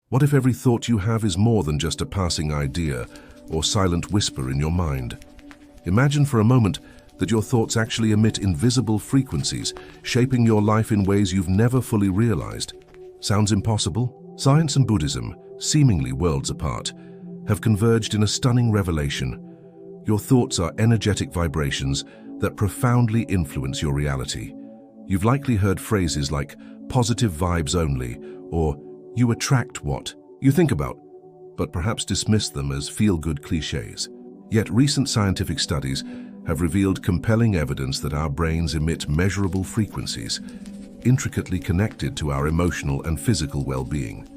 What if every thought you have is more than just a passing idea or silent whisper in your mind? Imagine for a moment that your thoughts actually emit invisible frequencies, shaping your life in ways you've never fully realized. Sounds impossible? Science and Buddhism, seemingly worlds apart, have converged in a stunning revelation. Your thoughts are energetic vibrations that profoundly influence your reality. You've likely heard phrases like positive vibes only, or you attract what you think about, but perhaps dismiss them as feel-good cliches. Yet recent scientific studies have revealed compelling evidence that our brains emit measurable frequencies, intricately connected to our emotional and physical well-being.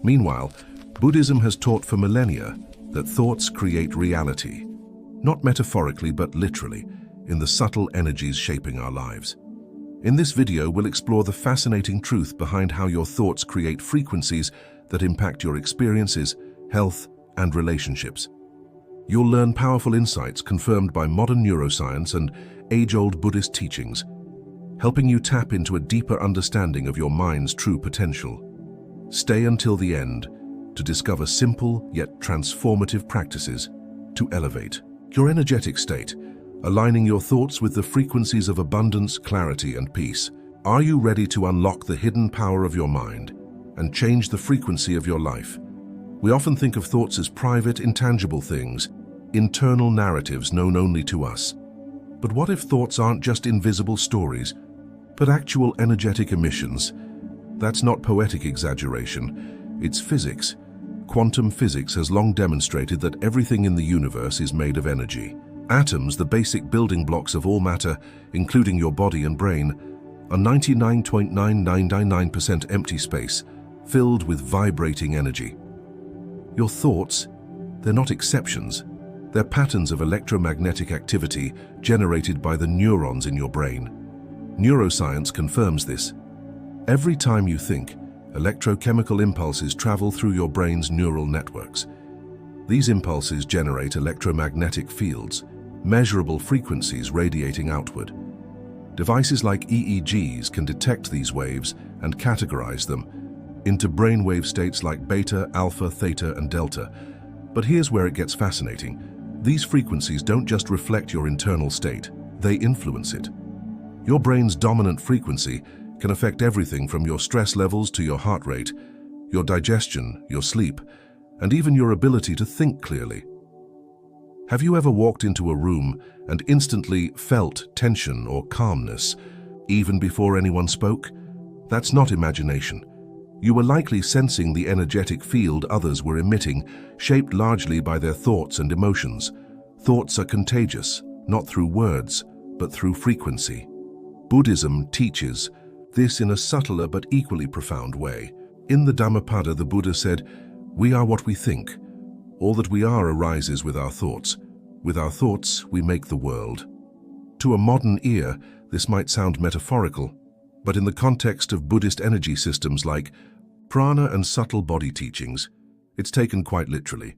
Meanwhile, Buddhism has taught for millennia that thoughts create reality, not metaphorically but literally, in the subtle energies shaping our lives. In this video, we'll explore the fascinating truth behind how your thoughts create frequencies that impact your experiences, health, and relationships. You'll learn powerful insights confirmed by modern neuroscience and age-old Buddhist teachings, helping you tap into a deeper understanding of your mind's true potential. Stay until the end to discover simple yet transformative practices to elevate your energetic state, aligning your thoughts with the frequencies of abundance, clarity, and peace. Are you ready to unlock the hidden power of your mind and change the frequency of your life? We often think of thoughts as private, intangible things, internal narratives known only to us. But what if thoughts aren't just invisible stories, but actual energetic emissions? That's not poetic exaggeration, it's physics. Quantum physics has long demonstrated that everything in the universe is made of energy. Atoms, the basic building blocks of all matter, including your body and brain, are 99.9999% empty space, filled with vibrating energy. Your thoughts, they're not exceptions. They're patterns of electromagnetic activity generated by the neurons in your brain. Neuroscience confirms this. Every time you think, electrochemical impulses travel through your brain's neural networks. These impulses generate electromagnetic fields, measurable frequencies radiating outward. Devices like EEGs can detect these waves and categorize them into brainwave states like beta, alpha, theta, and delta. But here's where it gets fascinating. These frequencies don't just reflect your internal state, they influence it. Your brain's dominant frequency can affect everything from your stress levels to your heart rate, your digestion, your sleep, and even your ability to think clearly. Have you ever walked into a room and instantly felt tension or calmness, even before anyone spoke? That's not imagination. You were likely sensing the energetic field others were emitting, shaped largely by their thoughts and emotions. Thoughts are contagious, not through words, but through frequency. Buddhism teaches this in a subtler but equally profound way. In the Dhammapada, the Buddha said, "We are what we think. All that we are arises with our thoughts. With our thoughts, we make the world." To a modern ear, this might sound metaphorical, but in the context of Buddhist energy systems like prana and subtle body teachings, it's taken quite literally.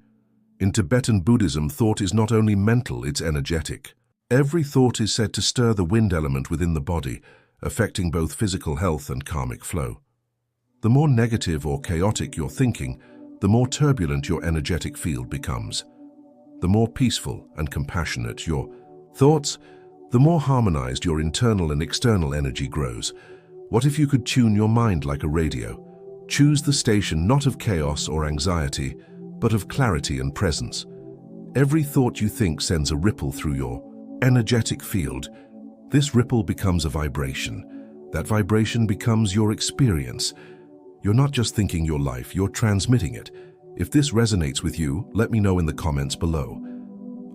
In Tibetan Buddhism, thought is not only mental, it's energetic. Every thought is said to stir the wind element within the body, affecting both physical health and karmic flow. The more negative or chaotic your thinking, the more turbulent your energetic field becomes. The more peaceful and compassionate your thoughts, the more harmonized your internal and external energy grows. What if you could tune your mind like a radio? Choose the station not of chaos or anxiety, but of clarity and presence. Every thought you think sends a ripple through your energetic field. This ripple becomes a vibration. That vibration becomes your experience. You're not just thinking your life, you're transmitting it. If this resonates with you, let me know in the comments below.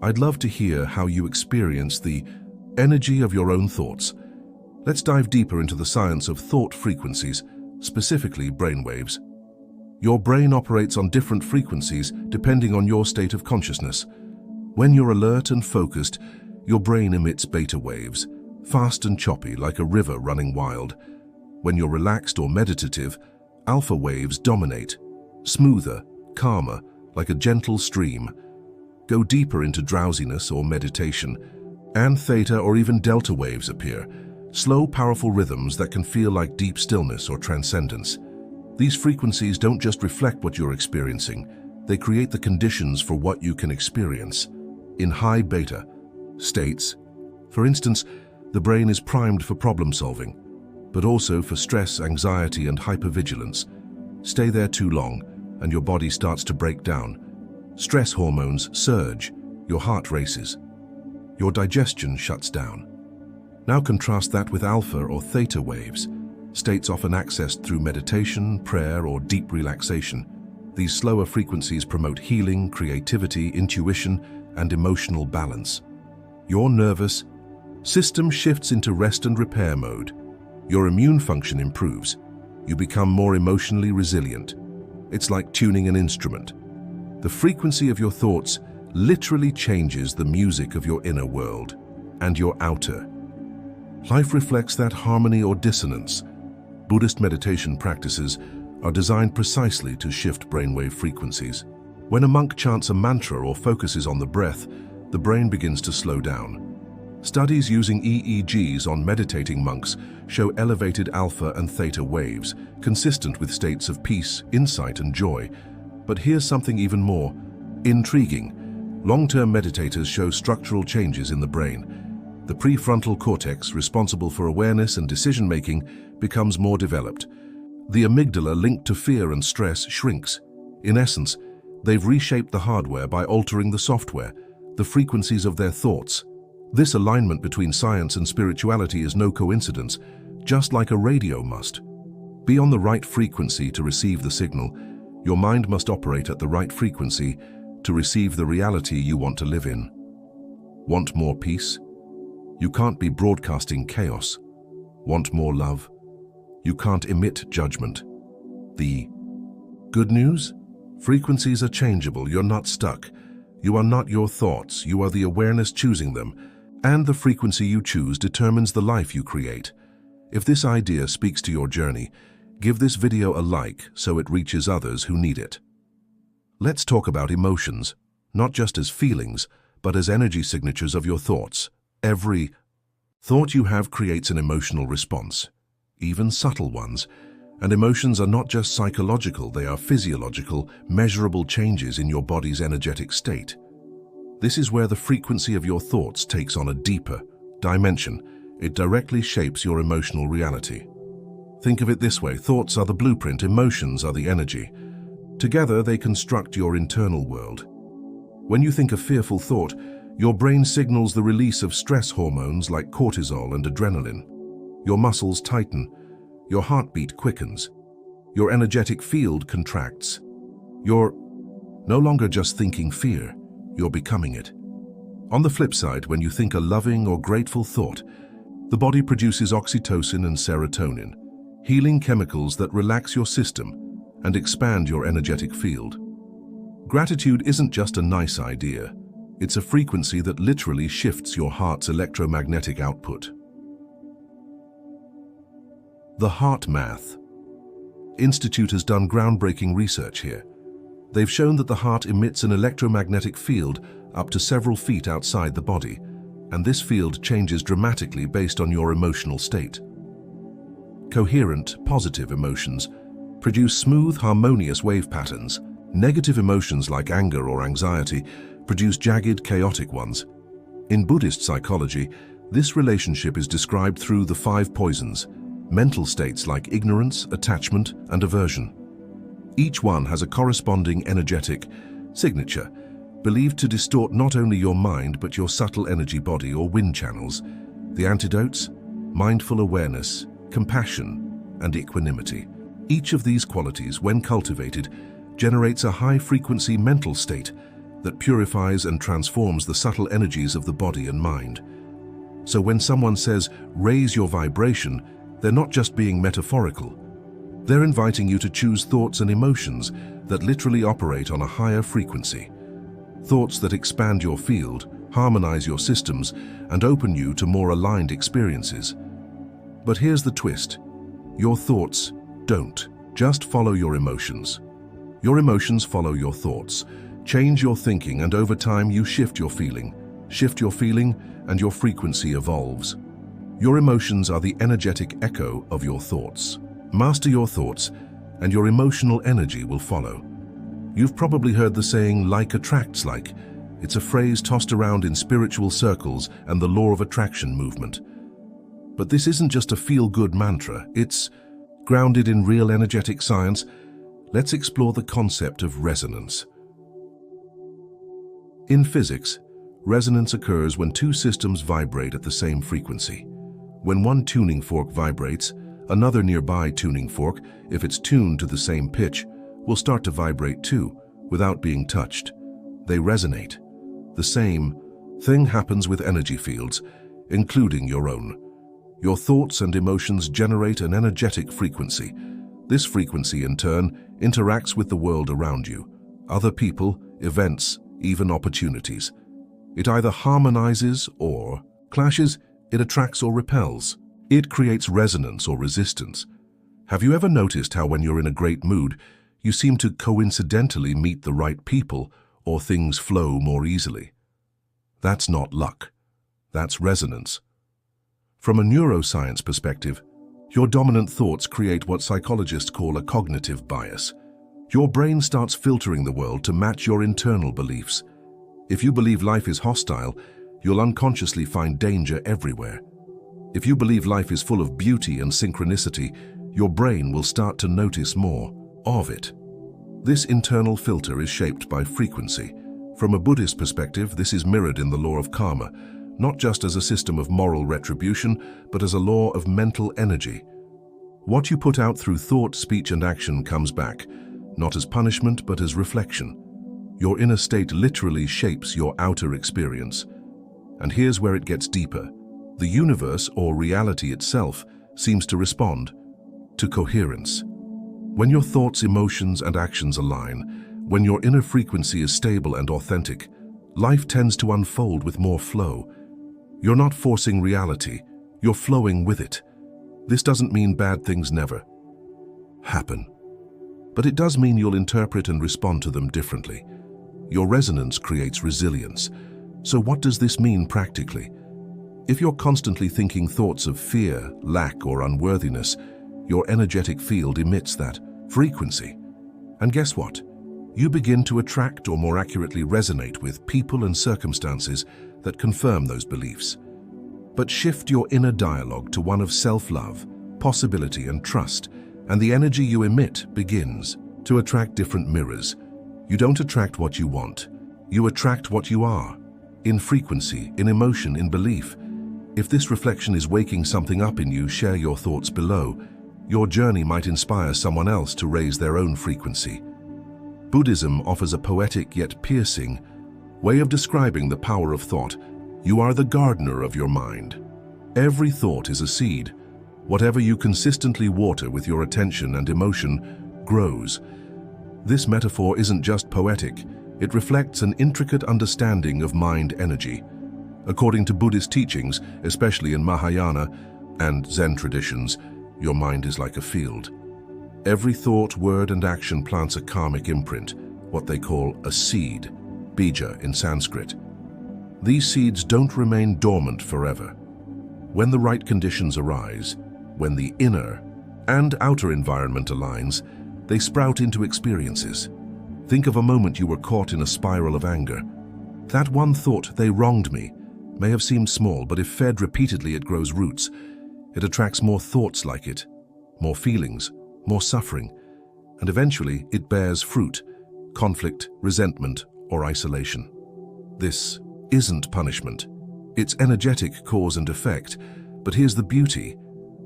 I'd love to hear how you experience the energy of your own thoughts. Let's dive deeper into the science of thought frequencies, specifically brainwaves. Your brain operates on different frequencies depending on your state of consciousness. When you're alert and focused, your brain emits beta waves, fast and choppy like a river running wild. When you're relaxed or meditative, alpha waves dominate, smoother, calmer, like a gentle stream. Go deeper into drowsiness or meditation, and theta or even delta waves appear, slow, powerful rhythms that can feel like deep stillness or transcendence. These frequencies don't just reflect what you're experiencing, they create the conditions for what you can experience. In high beta states, for instance, the brain is primed for problem solving, but also for stress, anxiety, and hypervigilance. Stay there too long, and your body starts to break down. Stress hormones surge, your heart races, your digestion shuts down. Now contrast that with alpha or theta waves, states often accessed through meditation, prayer, or deep relaxation. These slower frequencies promote healing, creativity, intuition, and emotional balance. Your nervous system shifts into rest and repair mode. Your immune function improves. You become more emotionally resilient. It's like tuning an instrument. The frequency of your thoughts literally changes the music of your inner world and your outer. Life reflects that harmony or dissonance. Buddhist meditation practices are designed precisely to shift brainwave frequencies. When a monk chants a mantra or focuses on the breath, the brain begins to slow down. Studies using EEGs on meditating monks show elevated alpha and theta waves, consistent with states of peace, insight, and joy. But here's something even more intriguing. Long-term meditators show structural changes in the brain. The prefrontal cortex, responsible for awareness and decision-making, becomes more developed. The amygdala, linked to fear and stress, shrinks. In essence, they've reshaped the hardware by altering the software, the frequencies of their thoughts. This alignment between science and spirituality is no coincidence, just like a radio must. Be on the right frequency to receive the signal. Your mind must operate at the right frequency to receive the reality you want to live in. Want more peace? You can't be broadcasting chaos. Want more love? You can't emit judgment. The good news? Frequencies are changeable. You're not stuck. You are not your thoughts. You are the awareness choosing them. And the frequency you choose determines the life you create. If this idea speaks to your journey, give this video a like so it reaches others who need it. Let's talk about emotions, not just as feelings, but as energy signatures of your thoughts. Every thought you have creates an emotional response, even subtle ones. And emotions are not just psychological, they are physiological, measurable changes in your body's energetic state. This is where the frequency of your thoughts takes on a deeper dimension. It directly shapes your emotional reality. Think of it this way: thoughts are the blueprint, emotions are the energy. Together, they construct your internal world. When you think a fearful thought, your brain signals the release of stress hormones like cortisol and adrenaline. Your muscles tighten, your heartbeat quickens, your energetic field contracts. You're no longer just thinking fear, you're becoming it. On the flip side, when you think a loving or grateful thought, the body produces oxytocin and serotonin, healing chemicals that relax your system and expand your energetic field. Gratitude isn't just a nice idea. It's a frequency that literally shifts your heart's electromagnetic output. The Heart Math Institute has done groundbreaking research here. They've shown that the heart emits an electromagnetic field up to several feet outside the body, and this field changes dramatically based on your emotional state. Coherent, positive emotions produce smooth, harmonious wave patterns. Negative emotions like anger or anxiety produce jagged, chaotic ones. In Buddhist psychology, this relationship is described through the 5 poisons, mental states like ignorance, attachment, and aversion. Each one has a corresponding energetic signature, believed to distort not only your mind but your subtle energy body or wind channels. The antidotes: mindful awareness, compassion, and equanimity. Each of these qualities, when cultivated, generates a high-frequency mental state that purifies and transforms the subtle energies of the body and mind. So when someone says, "raise your vibration," they're not just being metaphorical. They're inviting you to choose thoughts and emotions that literally operate on a higher frequency. Thoughts that expand your field, harmonize your systems, and open you to more aligned experiences. But here's the twist. Your thoughts don't just follow your emotions. Your emotions follow your thoughts. Change your thinking, and over time you shift your feeling. Shift your feeling, and your frequency evolves. Your emotions are the energetic echo of your thoughts. Master your thoughts, and your emotional energy will follow. You've probably heard the saying, like attracts like. It's a phrase tossed around in spiritual circles and the law of attraction movement. But this isn't just a feel-good mantra, it's grounded in real energetic science. Let's explore the concept of resonance. In physics, resonance occurs when two systems vibrate at the same frequency. When one tuning fork vibrates, another nearby tuning fork, if it's tuned to the same pitch, will start to vibrate too, without being touched. They resonate. The same thing happens with energy fields, including your own. Your thoughts and emotions generate an energetic frequency. This frequency, in turn, interacts with the world around you, other people, events, even opportunities. It either harmonizes or clashes, it attracts or repels. It creates resonance or resistance. Have you ever noticed how when you're in a great mood, you seem to coincidentally meet the right people or things flow more easily? That's not luck. That's resonance. From a neuroscience perspective, your dominant thoughts create what psychologists call a cognitive bias. Your brain starts filtering the world to match your internal beliefs. If you believe life is hostile, you'll unconsciously find danger everywhere. If you believe life is full of beauty and synchronicity, your brain will start to notice more of it. This internal filter is shaped by frequency. From a Buddhist perspective, this is mirrored in the law of karma, not just as a system of moral retribution, but as a law of mental energy. What you put out through thought, speech, and action comes back, not as punishment, but as reflection. Your inner state literally shapes your outer experience. And here's where it gets deeper. The universe, or reality itself, seems to respond to coherence. When your thoughts, emotions, and actions align, when your inner frequency is stable and authentic, life tends to unfold with more flow. You're not forcing reality, you're flowing with it. This doesn't mean bad things never happen, but it does mean you'll interpret and respond to them differently. Your resonance creates resilience. So what does this mean practically? If you're constantly thinking thoughts of fear, lack, or unworthiness, your energetic field emits that frequency. And guess what? You begin to attract, or more accurately resonate with, people and circumstances that confirm those beliefs. But shift your inner dialogue to one of self-love, possibility, and trust, and the energy you emit begins to attract different mirrors. You don't attract what you want, you attract what you are, in frequency, in emotion, in belief. If this reflection is waking something up in you, share your thoughts below. Your journey might inspire someone else to raise their own frequency. Buddhism offers a poetic yet piercing way of describing the power of thought. You are the gardener of your mind. Every thought is a seed. Whatever you consistently water with your attention and emotion grows. This metaphor isn't just poetic, it reflects an intricate understanding of mind energy. According to Buddhist teachings, especially in Mahayana and Zen traditions, your mind is like a field. Every thought, word, and action plants a karmic imprint, what they call a seed, bija in Sanskrit. These seeds don't remain dormant forever. When the right conditions arise, when the inner and outer environment aligns, they sprout into experiences. Think of a moment you were caught in a spiral of anger. That one thought, "they wronged me," may have seemed small, but if fed repeatedly, it grows roots. It attracts more thoughts like it, more feelings, more suffering, and eventually it bears fruit, conflict, resentment, or isolation. This isn't punishment. It's energetic cause and effect, but here's the beauty.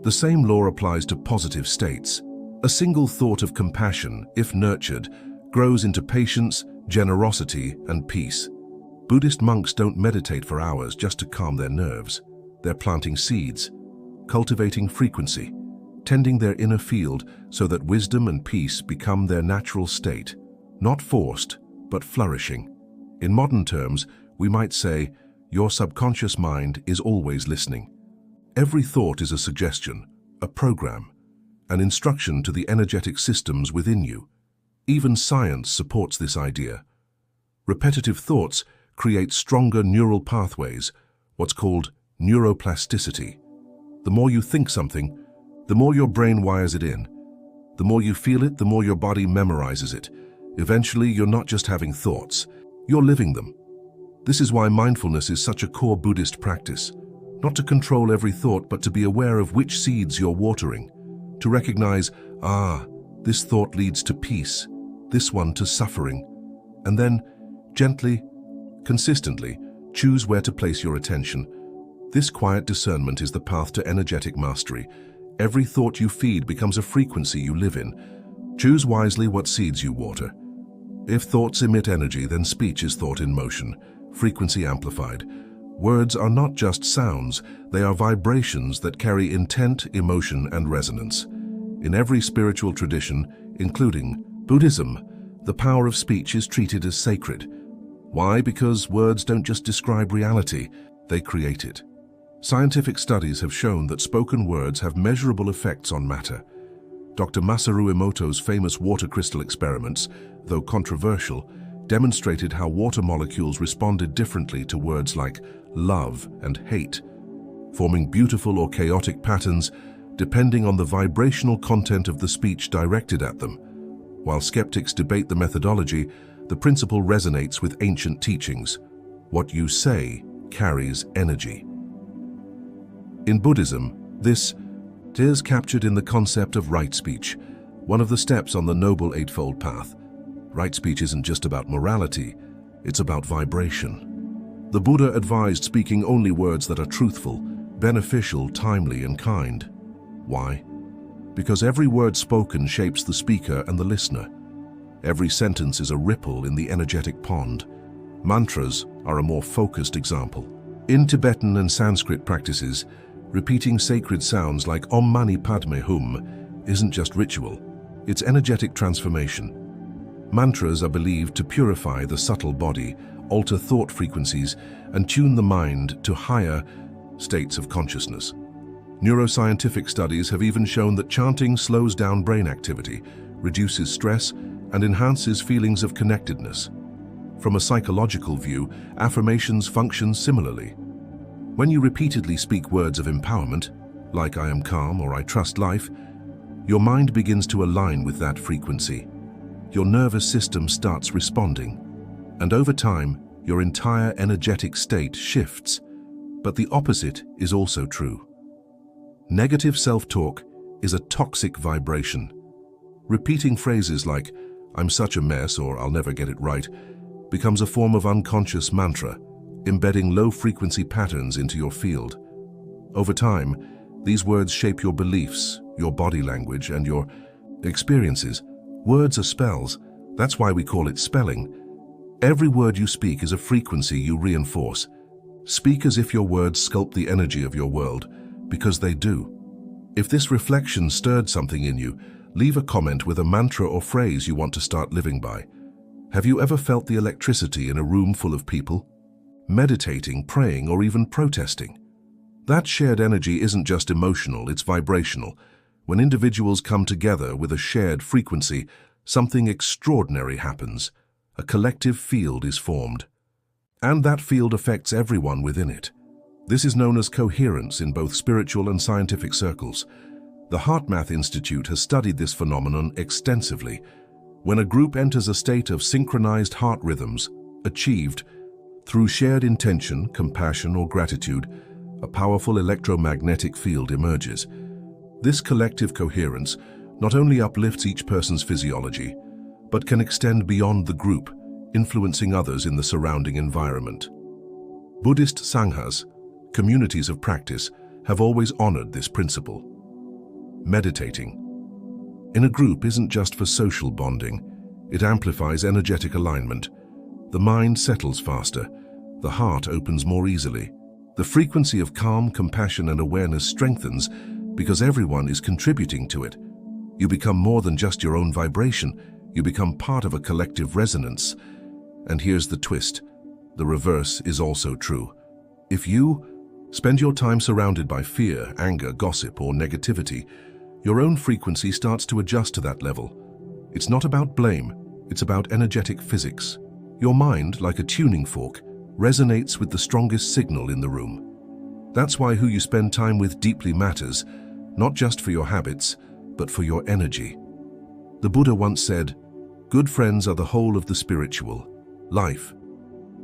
The same law applies to positive states. A single thought of compassion, if nurtured, grows into patience, generosity, and peace. Buddhist monks don't meditate for hours just to calm their nerves. They're planting seeds, cultivating frequency, tending their inner field so that wisdom and peace become their natural state, not forced, but flourishing. In modern terms, we might say, your subconscious mind is always listening. Every thought is a suggestion, a program, an instruction to the energetic systems within you. Even science supports this idea. Repetitive thoughts create stronger neural pathways, what's called neuroplasticity. The more you think something, the more your brain wires it in. The more you feel it, the more your body memorizes it. Eventually, you're not just having thoughts, you're living them. This is why mindfulness is such a core Buddhist practice. Not to control every thought, but to be aware of which seeds you're watering. To recognize, this thought leads to peace, this one to suffering. And then, gently, consistently, choose where to place your attention. This quiet discernment is the path to energetic mastery. Every thought you feed becomes a frequency you live in. Choose wisely what seeds you water. If thoughts emit energy, then speech is thought in motion, frequency amplified. Words are not just sounds, they are vibrations that carry intent, emotion, and resonance. In every spiritual tradition, including Buddhism, the power of speech is treated as sacred. Why? Because words don't just describe reality, they create it. Scientific studies have shown that spoken words have measurable effects on matter. Dr. Masaru Emoto's famous water crystal experiments, though controversial, demonstrated how water molecules responded differently to words like love and hate, forming beautiful or chaotic patterns depending on the vibrational content of the speech directed at them. While skeptics debate the methodology, the principle resonates with ancient teachings. What you say carries energy. In Buddhism, this is captured in the concept of right speech, one of the steps on the Noble Eightfold Path. Right speech isn't just about morality, it's about vibration. The Buddha advised speaking only words that are truthful, beneficial, timely, and kind. Why? Because every word spoken shapes the speaker and the listener. Every sentence is a ripple in the energetic pond. Mantras are a more focused example. In Tibetan and Sanskrit practices, repeating sacred sounds like Om Mani Padme Hum isn't just ritual, it's energetic transformation. Mantras are believed to purify the subtle body, alter thought frequencies, and tune the mind to higher states of consciousness. Neuroscientific studies have even shown that chanting slows down brain activity, reduces stress, and enhances feelings of connectedness. From a psychological view, affirmations function similarly. When you repeatedly speak words of empowerment, like I am calm or I trust life, your mind begins to align with that frequency. Your nervous system starts responding, and over time, your entire energetic state shifts. But the opposite is also true. Negative self-talk is a toxic vibration. Repeating phrases like, I'm such a mess or I'll never get it right, becomes a form of unconscious mantra, embedding low-frequency patterns into your field. Over time, these words shape your beliefs, your body language, and your experiences. Words are spells. That's why we call it spelling. Every word you speak is a frequency you reinforce. Speak as if your words sculpt the energy of your world, because they do. If this reflection stirred something in you, leave a comment with a mantra or phrase you want to start living by. Have you ever felt the electricity in a room full of people? Meditating, praying, or even protesting? That shared energy isn't just emotional, it's vibrational. When individuals come together with a shared frequency, something extraordinary happens. A collective field is formed. And that field affects everyone within it. This is known as coherence in both spiritual and scientific circles. The HeartMath Institute has studied this phenomenon extensively. When a group enters a state of synchronized heart rhythms, achieved through shared intention, compassion, or gratitude, a powerful electromagnetic field emerges. This collective coherence not only uplifts each person's physiology, but can extend beyond the group, influencing others in the surrounding environment. Buddhist sanghas, communities of practice, have always honored this principle. Meditating in a group isn't just for social bonding, it amplifies energetic alignment. The mind settles faster, the heart opens more easily. The frequency of calm, compassion, and awareness strengthens because everyone is contributing to it. You become more than just your own vibration, you become part of a collective resonance. And here's the twist, the reverse is also true. If you spend your time surrounded by fear, anger, gossip, or negativity, your own frequency starts to adjust to that level. It's not about blame, it's about energetic physics. Your mind, like a tuning fork, resonates with the strongest signal in the room. That's why who you spend time with deeply matters, not just for your habits, but for your energy. The Buddha once said, "Good friends are the whole of the spiritual life."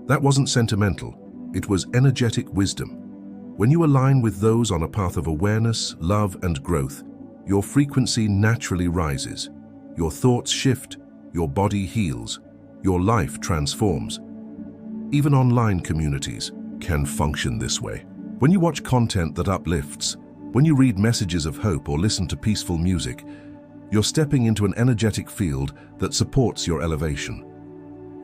That wasn't sentimental, it was energetic wisdom. When you align with those on a path of awareness, love, and growth, your frequency naturally rises. Your thoughts shift, your body heals, your life transforms. Even online communities can function this way. When you watch content that uplifts, when you read messages of hope or listen to peaceful music, you're stepping into an energetic field that supports your elevation.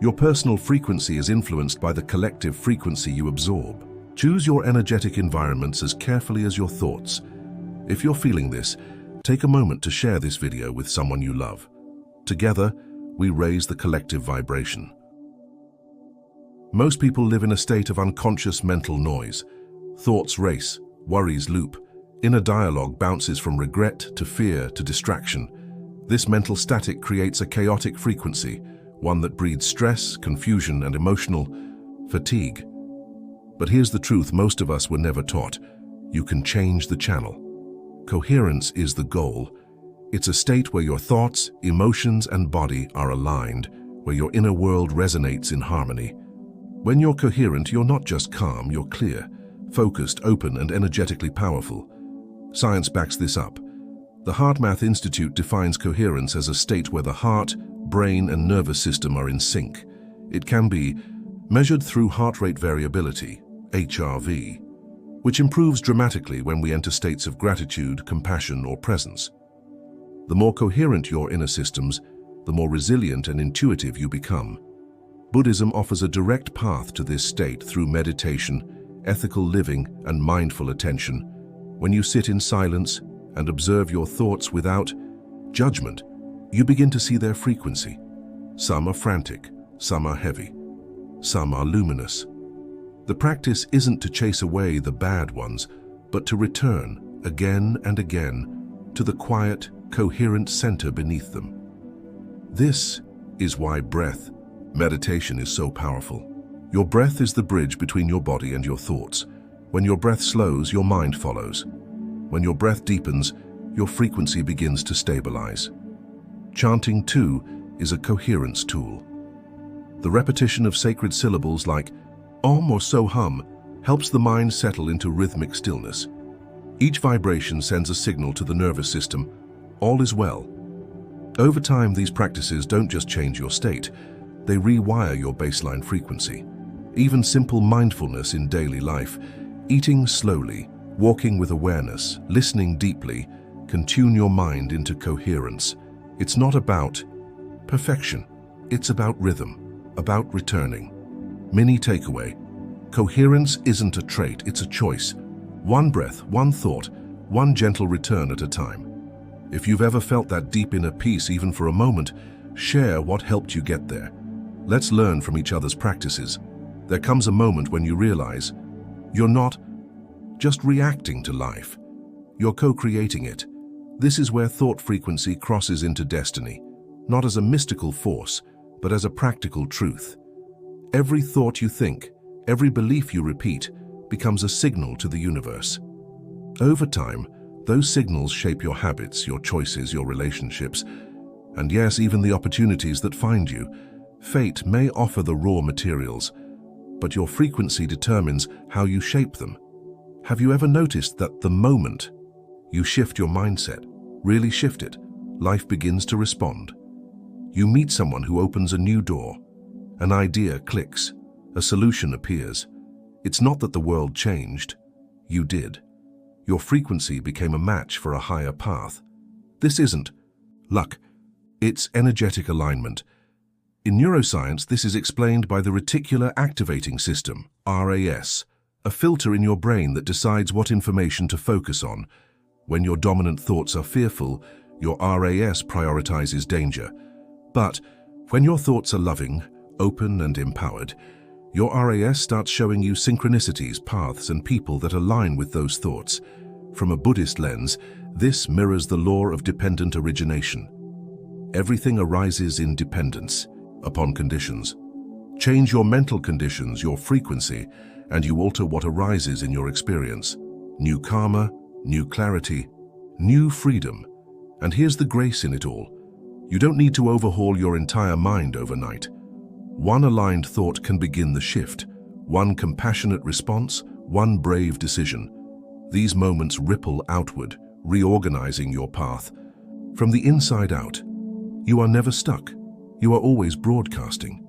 Your personal frequency is influenced by the collective frequency you absorb. Choose your energetic environments as carefully as your thoughts. If you're feeling this, take a moment to share this video with someone you love. Together, we raise the collective vibration. Most people live in a state of unconscious mental noise. Thoughts race, worries loop. Inner dialogue bounces from regret to fear to distraction. This mental static creates a chaotic frequency, one that breeds stress, confusion, and emotional fatigue. But here's the truth most of us were never taught. You can change the channel. Coherence is the goal. It's a state where your thoughts, emotions, and body are aligned, where your inner world resonates in harmony. When you're coherent, you're not just calm, you're clear, focused, open, and energetically powerful. Science backs this up. The HeartMath Institute defines coherence as a state where the heart, brain, and nervous system are in sync. It can be measured through heart rate variability, HRV, which improves dramatically when we enter states of gratitude, compassion, or presence. The more coherent your inner systems, the more resilient and intuitive you become. Buddhism offers a direct path to this state through meditation, ethical living, and mindful attention. When you sit in silence and observe your thoughts without judgment, you begin to see their frequency. Some are frantic, some are heavy, some are luminous. The practice isn't to chase away the bad ones, but to return again and again to the quiet, coherent center beneath them. This is why breath meditation is so powerful. Your breath is the bridge between your body and your thoughts. When your breath slows, your mind follows. When your breath deepens, your frequency begins to stabilize. Chanting, too, is a coherence tool. The repetition of sacred syllables like Om or So Hum helps the mind settle into rhythmic stillness. Each vibration sends a signal to the nervous system, all is well. Over time, these practices don't just change your state, they rewire your baseline frequency. Even simple mindfulness in daily life, eating slowly, walking with awareness, listening deeply, can tune your mind into coherence. It's not about perfection, it's about rhythm, about returning. Mini takeaway: coherence isn't a trait, it's a choice. One breath, one thought, one gentle return at a time. If you've ever felt that deep inner peace even for a moment, share what helped you get there. Let's learn from each other's practices. There comes a moment when you realize you're not just reacting to life, you're co-creating it. This is where thought frequency crosses into destiny, not as a mystical force, but as a practical truth. Every thought you think, every belief you repeat, becomes a signal to the universe. Over time, those signals shape your habits, your choices, your relationships, and yes, even the opportunities that find you. Fate may offer the raw materials, but your frequency determines how you shape them. Have you ever noticed that the moment you shift your mindset, really shift it, life begins to respond? You meet someone who opens a new door, an idea clicks, a solution appears. It's not that the world changed, you did. Your frequency became a match for a higher path. This isn't luck, it's energetic alignment. In neuroscience, this is explained by the reticular activating system, RAS, a filter in your brain that decides what information to focus on. When your dominant thoughts are fearful, your RAS prioritizes danger. But when your thoughts are loving, open, and empowered, your RAS starts showing you synchronicities, paths, and people that align with those thoughts. From a Buddhist lens, this mirrors the law of dependent origination. Everything arises in dependence upon conditions. Change your mental conditions, your frequency, and you alter what arises in your experience. New karma, new clarity, new freedom. And here's the grace in it all. You don't need to overhaul your entire mind overnight. One aligned thought can begin the shift. One compassionate response, one brave decision. These moments ripple outward, reorganizing your path. From the inside out, you are never stuck. You are always broadcasting.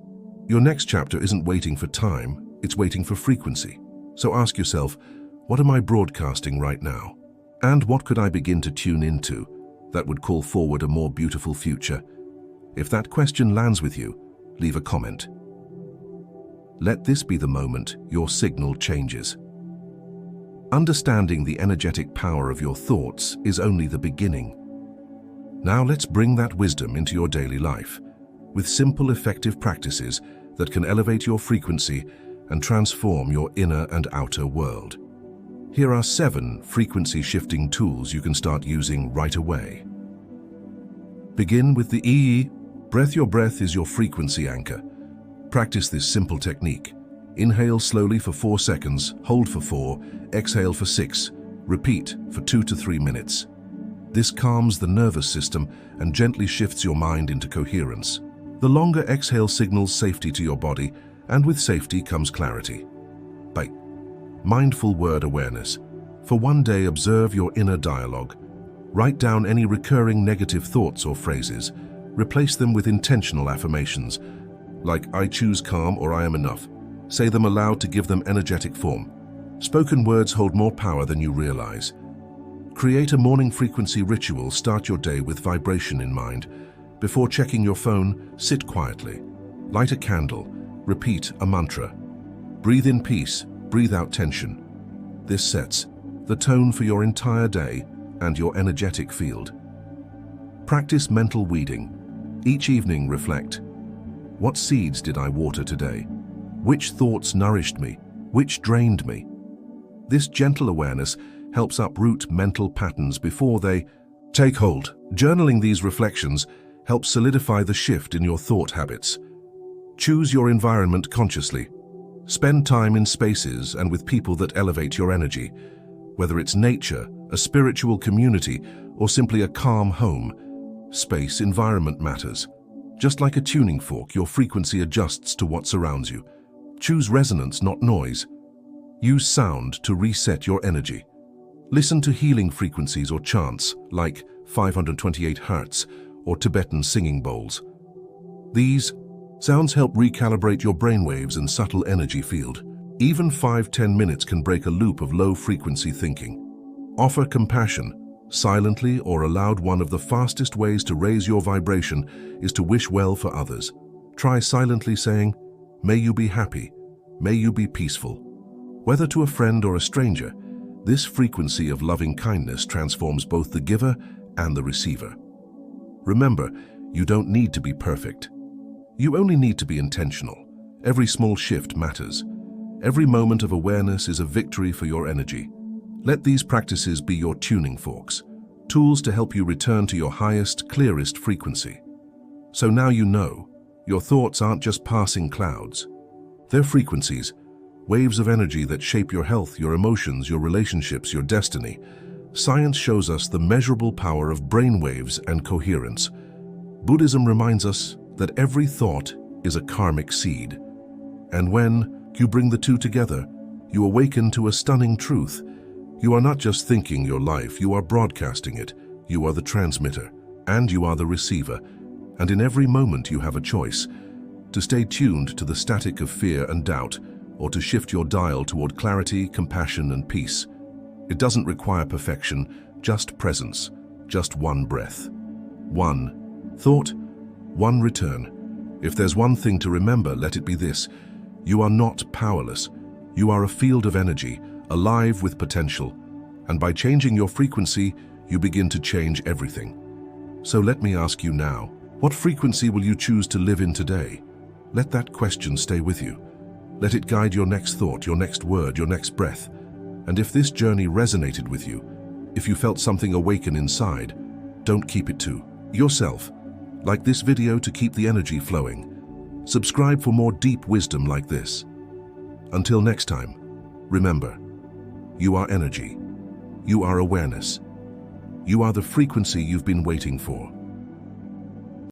Your next chapter isn't waiting for time, it's waiting for frequency. So ask yourself, what am I broadcasting right now? And what could I begin to tune into that would call forward a more beautiful future? If that question lands with you, leave a comment. Let this be the moment your signal changes. Understanding the energetic power of your thoughts is only the beginning. Now let's bring that wisdom into your daily life, with simple, effective practices that can elevate your frequency and transform your inner and outer world. Here are 7 frequency-shifting tools you can start using right away. Begin with the EE. Breath. Your breath is your frequency anchor. Practice this simple technique. Inhale slowly for 4 seconds, hold for 4, exhale for 6, repeat for 2 to 3 minutes. This calms the nervous system and gently shifts your mind into coherence. The longer exhale signals safety to your body, and with safety comes clarity. By mindful word awareness. For one day, observe your inner dialogue. Write down any recurring negative thoughts or phrases. Replace them with intentional affirmations, like I choose calm or I am enough. Say them aloud to give them energetic form. Spoken words hold more power than you realize. Create a morning frequency ritual. Start your day with vibration in mind. Before checking your phone, sit quietly. Light a candle. Repeat a mantra. Breathe in peace, breathe out tension. This sets the tone for your entire day and your energetic field. Practice mental weeding. Each evening reflect. What seeds did I water today? Which thoughts nourished me? Which drained me? This gentle awareness helps uproot mental patterns before they take hold. Journaling these reflections helps solidify the shift in your thought habits. Choose your environment consciously. Spend time in spaces and with people that elevate your energy. Whether it's nature, a spiritual community, or simply a calm home, space environment matters. Just like a tuning fork, your frequency adjusts to what surrounds you. Choose resonance, not noise. Use sound to reset your energy. Listen to healing frequencies or chants like 528 Hz or Tibetan singing bowls. These sounds help recalibrate your brainwaves and subtle energy field. Even 5-10 minutes can break a loop of low-frequency thinking. Offer compassion, silently or aloud. One of the fastest ways to raise your vibration is to wish well for others. Try silently saying, "May you be happy, may you be peaceful." Whether to a friend or a stranger, this frequency of loving kindness transforms both the giver and the receiver. Remember, you don't need to be perfect. You only need to be intentional. Every small shift matters. Every moment of awareness is a victory for your energy. Let these practices be your tuning forks, tools to help you return to your highest, clearest frequency. So now you know, your thoughts aren't just passing clouds. They're frequencies, waves of energy that shape your health, your emotions, your relationships, your destiny. Science shows us the measurable power of brainwaves and coherence. Buddhism reminds us that every thought is a karmic seed. And when you bring the two together, you awaken to a stunning truth. You are not just thinking your life, you are broadcasting it. You are the transmitter, and you are the receiver. And in every moment you have a choice to stay tuned to the static of fear and doubt, or to shift your dial toward clarity, compassion, and peace. It doesn't require perfection, just presence, just one breath. One thought, one return. If there's one thing to remember, let it be this. You are not powerless. You are a field of energy, alive with potential. And by changing your frequency, you begin to change everything. So let me ask you now, what frequency will you choose to live in today? Let that question stay with you. Let it guide your next thought, your next word, your next breath. And if this journey resonated with you, if you felt something awaken inside, don't keep it to yourself. Like this video to keep the energy flowing. Subscribe for more deep wisdom like this. Until next time, remember, you are energy. You are awareness. You are the frequency you've been waiting for.